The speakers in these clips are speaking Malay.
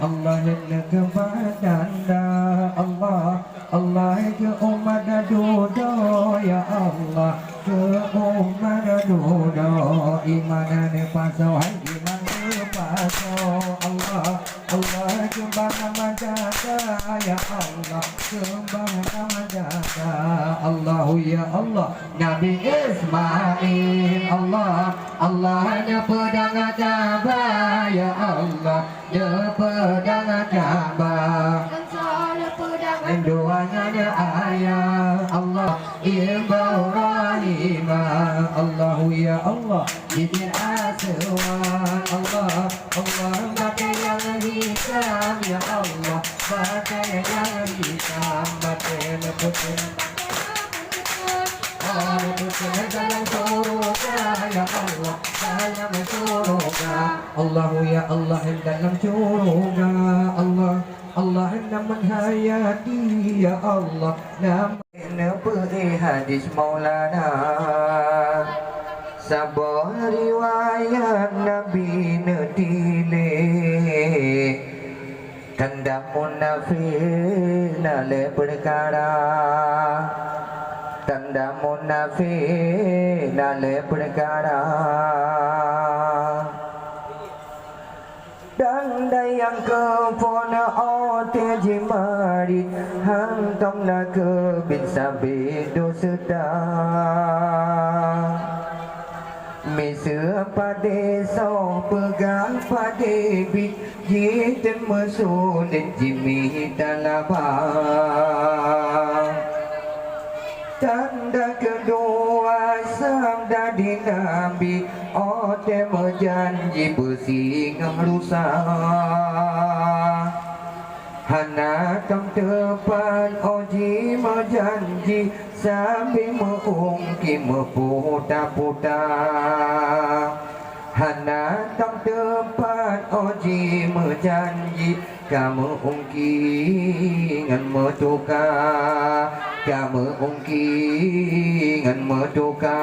Allah hendak kepada Allah, Allah ke umat dudo ya Allah, ke umat dudo iman ne paso hai iman ne paso Allah, Allah ke bangsa menjaga ya Allah, ke bangsa menjaga Allah ya Allah. Nabi Ismail Allah, Allah ada pedang Ka'bah ya Allah, ada pedang Ka'bah. Doanya ayah Allah Ibrahim Allah ya Allah Izin aswan Allah, Allah pakai yang hitam ya Allah, pakai yang hitam, pakai putih dalam surga ya Allah, dalam surga Allah ya Allah dalam surga Allah, Allah hendak menghayati ya Allah. Nama beri hadis Maulana, sabar riwayat Nabi netile, tanda munafik nale perkara, tanda munafik nale perkara. Dan dayang ke pona ote jimari hantong na ke bin sabi do sedang misa pade so pegang pade bit jiten mesulit jimi dalabang. Tanda kedua sabda di Nabi, ote berjanji bersih ngerusak. Hana tam depan oji berjanji sambil mengungki meputa-puta. Hana tam depan oji berjanji kamu ungki ngan metuka, kamu ungki ngan metuka.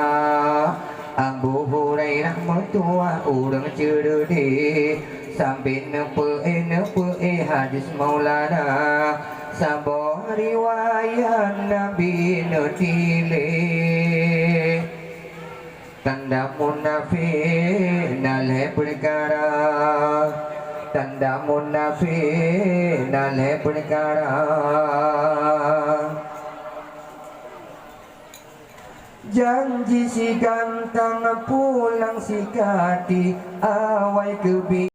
Abu Hurairah mertua orang cerdik sambil nepe hadis Maulana, sabar riwayat Nabi netile, tanda munafik nale perkara, tanda munafik nale perkara. Janji si gantang pulang si kati awai kebi